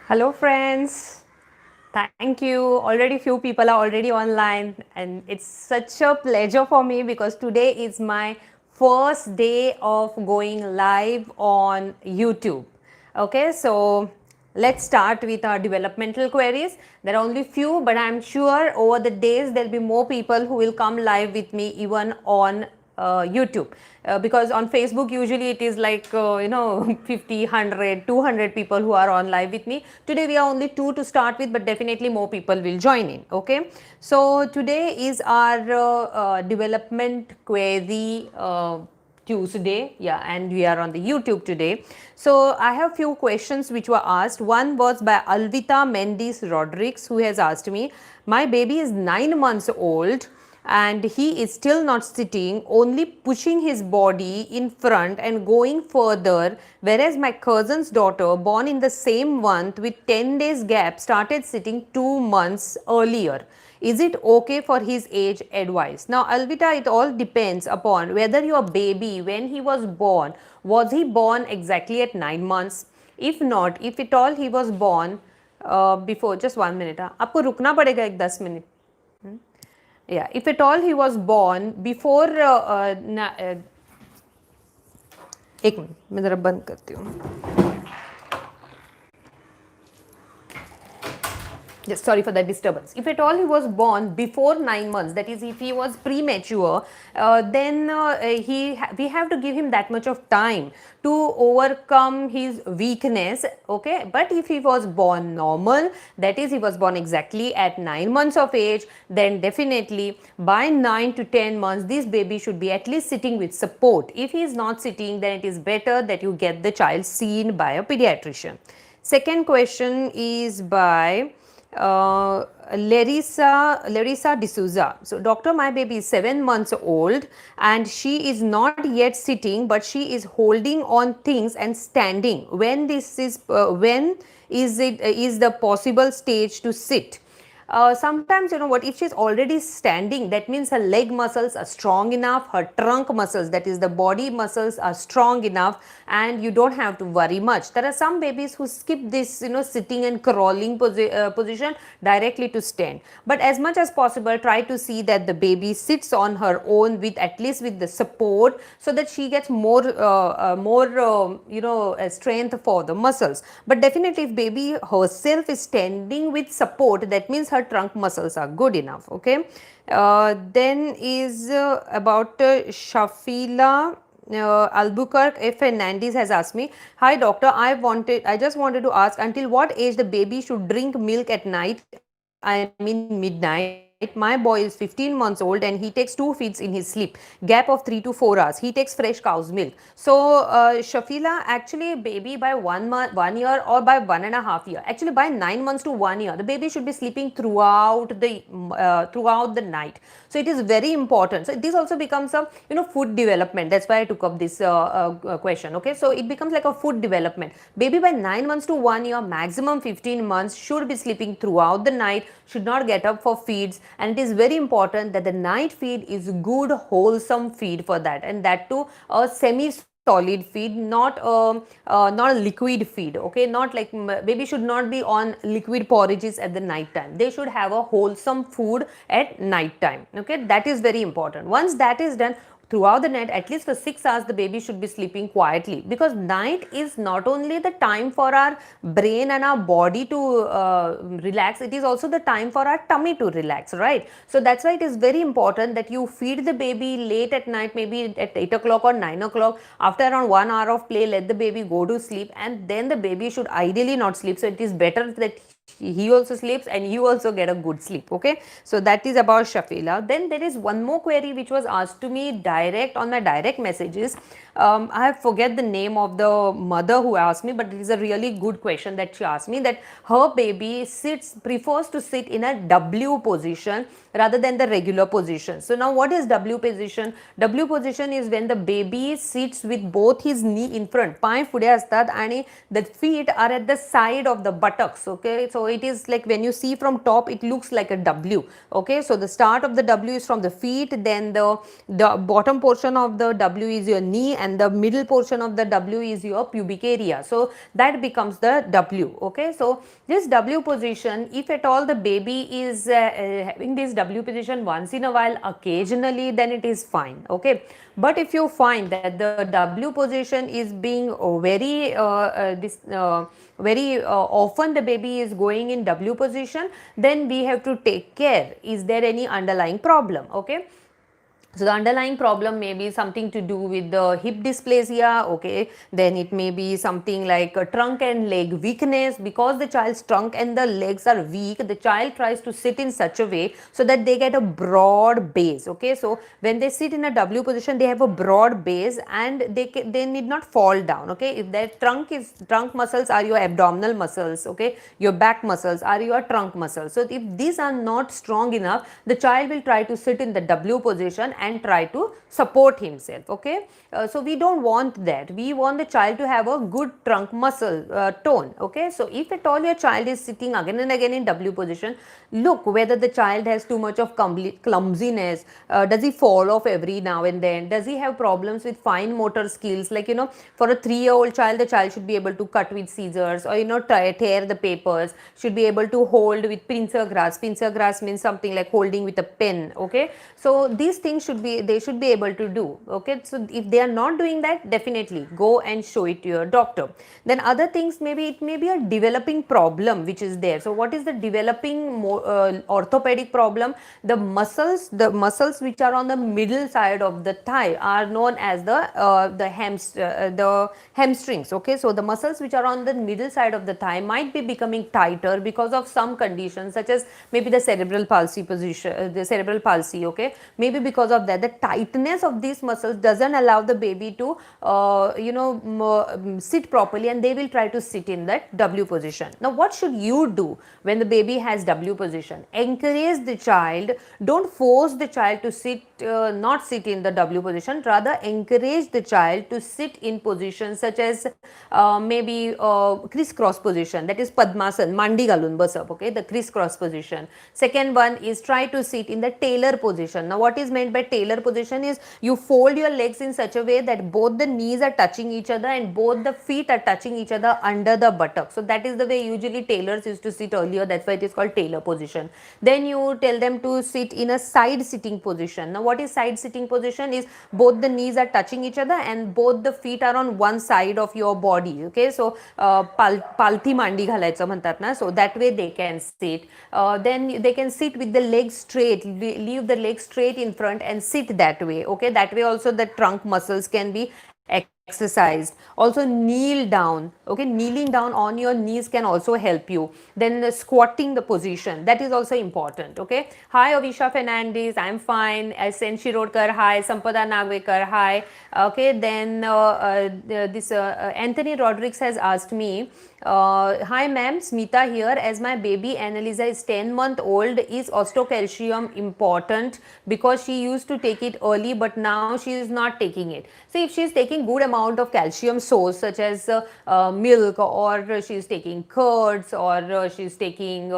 Hello, friends. Thank you. Already few people are already online, and it's such a pleasure for me because today is my first day of going live on YouTube. Okay, so let's start with our developmental queries. There are only few, but I'm sure over the days there'll be more people who will come live with me even on YouTube, because on Facebook usually it is like 50, 100, 200 people who are on live with me. Today we are only two to start with, but definitely more people will join in. Okay, so today is our development query Tuesday, yeah, and we are on the YouTube today. So I have few questions which were asked. One was by Alvita Mendes Rodriguez, who has asked me, my baby is 9 months old and he is still not sitting, only pushing his body in front and going further, whereas my cousin's daughter, born in the same month with 10 days gap, started sitting 2 months earlier. Is it okay for his age? Advice. Now, Alvita, it all depends upon whether your baby, when he was he born exactly at 9 months? If not, if at all he was born before, just 1 minute, आपको रुकना पड़ेगा एक 10 minute. Yeah, if at all he was born before एक minute मैं ज़रा बंद करती हूँ. Yes, sorry for that disturbance. If at all he was born before 9 months, that is, if he was premature, then we have to give him that much of time to overcome his weakness. Okay, but if he was born normal, that is, he was born exactly at 9 months of age, then definitely by 9 to 10 months, this baby should be at least sitting with support. If he is not sitting, then it is better that you get the child seen by a pediatrician. Second question is by Larissa D'Souza. So, doctor, my baby is 7 months old and she is not yet sitting, but she is holding on things and standing. When is the possible stage to sit? Sometimes, you know what, if she's already standing, that means her leg muscles are strong enough, her trunk muscles, that is the body muscles, are strong enough, and you don't have to worry much. There are some babies who skip this, sitting and crawling position directly to stand. But as much as possible, try to see that the baby sits on her own with at least with the support, so that she gets more strength for the muscles. But definitely, if baby herself is standing with support, that means her trunk muscles are good enough. Okay, then is about Shafila Albuquerque F. Fernandez has asked me, hi doctor, I just wanted to ask, until what age the baby should drink milk at night, I mean midnight. My boy is 15 months old and he takes 2 feeds in his sleep, gap of 3 to 4 hours. He takes fresh cow's milk. So, Shafila, actually, baby by 1 year or by 1.5 years, actually by 9 months to 1 year, the baby should be sleeping throughout the night. So, it is very important. So, this also becomes a food development. That's why I took up this question. Okay, so it becomes like a food development. Baby by 9 months to 1 year, maximum 15 months, should be sleeping throughout the night, should not get up for feeds, and it is very important that the night feed is good wholesome feed for that, and that too a semi solid feed, not a liquid feed. Okay, not like baby should not be on liquid porridges at the night time. They should have a wholesome food at night time. Okay, that is very important. Once that is done, throughout the night, at least for 6 hours, the baby should be sleeping quietly, because night is not only the time for our brain and our body to relax, it is also the time for our tummy to relax, right? So that's why it is very important that you feed the baby late at night, maybe at 8 o'clock or 9 o'clock. After around 1 hour of play, let the baby go to sleep, and then the baby should ideally not sleep. So it is better that he also sleeps and you also get a good sleep. Okay, so that is about Shafila. Then there is one more query which was asked to me direct on my direct messages. I have forget the name of the mother who asked me, but it is a really good question that she asked me, that her baby prefers to sit in a W position rather than the regular position. So now what is W position? W position is when the baby sits with both his knee in front, पाय पुढे असतात आणि the feet are at the side of the buttocks. Okay, so So it is like when you see from top, it looks like a W. Okay, so the start of the W is from the feet, then the bottom portion of the W is your knee, and the middle portion of the W is your pubic area. So that becomes the W. Okay, so this W position, if at all the baby is having this W position once in a while, occasionally, then it is fine. Okay, but if you find that the W position is being very often the baby is going in W position, then we have to take care. Is there any underlying problem? Okay. So the underlying problem may be something to do with the hip dysplasia, okay, then it may be something like a trunk and leg weakness. Because the child's trunk and the legs are weak, the child tries to sit in such a way so that they get a broad base, okay. So when they sit in a W position, they have a broad base and they need not fall down, okay. If their trunk muscles are your abdominal muscles, okay, your back muscles are your trunk muscles. So if these are not strong enough, the child will try to sit in the W position and try to support himself, okay. So we don't want that. We want the child to have a good trunk muscle tone, okay. So if at all your child is sitting again and again in W position, look whether the child has too much of clumsiness, does he fall off every now and then, does he have problems with fine motor skills, like for a 3-year-old child, the child should be able to cut with scissors, or tear the papers, should be able to hold with pincer grasp. Pincer grasp means something like holding with a pen, okay. So these things they should be able to do, okay. So if they are not doing that, definitely go and show it to your doctor. Then other things, maybe it may be a developing problem which is there. So what is the developing orthopedic problem? The muscles which are on the middle side of the thigh are known as the hamstrings, okay. So the muscles which are on the middle side of the thigh might be becoming tighter because of some conditions, such as maybe the cerebral palsy okay. Maybe because of that, the tightness of these muscles doesn't allow the baby to sit properly, and they will try to sit in that W position. Now what should you do when the baby has W position? Encourage the child. Don't force the child to not sit in the W position. Rather encourage the child to sit in positions such as maybe crisscross position, that is Padmasan, Mandi Galun Basap, okay, the crisscross position. Second one is try to sit in the tailor position. Now what is meant by tailor position is you fold your legs in such a way that both the knees are touching each other and both the feet are touching each other under the buttock. So that is the way usually tailors used to sit earlier. That's why it is called tailor position. Then you tell them to sit in a side sitting position. Now what is side sitting position? Is both the knees are touching each other and both the feet are on one side of your body, okay. So palthi mandi घालायचं म्हणतात ना, so that way they can sit. Then they can sit with the legs straight, leave the legs straight in front and sit that way, okay. That way also the trunk muscles can be exercised. Also kneel down, okay, kneeling down on your knees can also help you. Then squatting the position, that is also important, okay. Hi Avisha Fernandez, I'm fine. SN Shirodkar, hi. Sampada Nagvekar, hi. Okay, then this Anthony Rodriguez has asked me, hi ma'am, Smita here. As my baby Annalisa is 10-month-old, is osteocalcium important? Because she used to take it early, but now she is not taking it. So if she is taking good amount of calcium source such as milk, or she is taking curds, or she is taking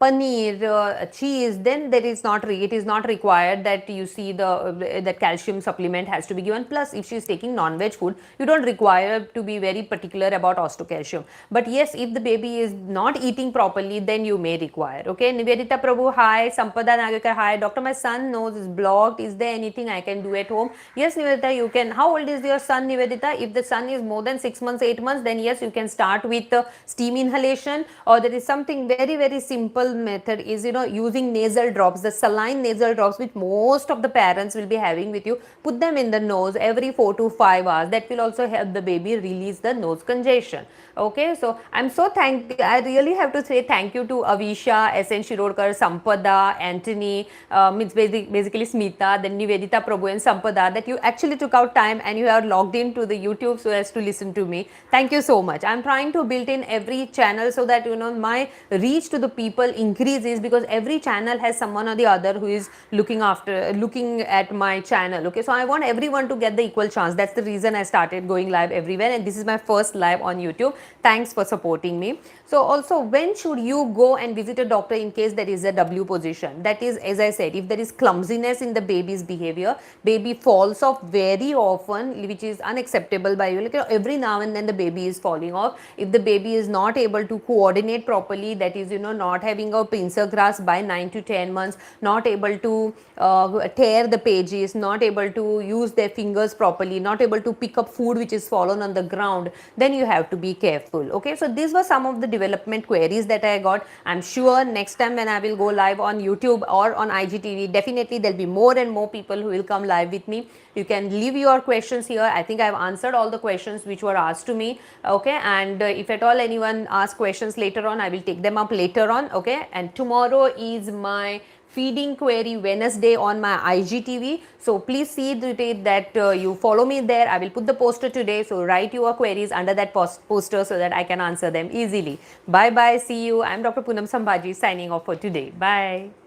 paneer, cheese, then it is not required that you see that calcium supplement has to be given. Plus, if she is taking non-veg food, you don't require to be very particular about osteocalcium. But yes, if the baby is not eating properly, then you may require. Okay, Nivedita Prabhu, hi. Sampada Nagekar, hi. Doctor, my son nose is blocked. Is there anything I can do at home? Yes, Nivedita, you can. How old is your son, Nivedita? If the son is more than 6 months, 8 months, then yes, you can start with steam inhalation, or there is something very, very simple method is using nasal drops, the saline nasal drops which most of the parents will be having with you. Put them in the nose every 4 to 5 hours. That will also help the baby release the nose congestion. Okay, so I really have to say thank you to Avisha, SN Shirodkar, Sampada, Anthony, means basically Smita, then Nivedita Prabhu and Sampada, that you actually took out time and you are logged into the YouTube so as to listen to me. Thank you so much. I'm trying to build in every channel so that my reach to the people increase is because every channel has someone or the other who is looking at my channel. Okay, so I want everyone to get the equal chance. That's the reason I started going live everywhere, and this is my first live on YouTube. Thanks for supporting me. So also, when should you go and visit a doctor in case there is a W position? That is, as I said, if there is clumsiness in the baby's behavior, baby falls off very often, which is unacceptable by you. Like, every now and then the baby is falling off. If the baby is not able to coordinate properly, that is, not having a pincer grasp by 9 to 10 months, not able to tear the pages, not able to use their fingers properly, not able to pick up food which is fallen on the ground, then you have to be careful. Okay, so these were some of the development queries that I got. I'm sure next time when I will go live on YouTube or on IGTV, definitely there'll be more and more people who will come live with me. You can leave your questions here. I think I've answered all the questions which were asked to me. Okay, and if at all anyone asks questions later on, I will take them up later on. Okay, and tomorrow is my feeding query Wednesday on my IGTV. So please see that you follow me there. I will put the poster today. So write your queries under that poster so that I can answer them easily. Bye bye. See you. I'm Dr. Poonam Sambhaji signing off for today. Bye.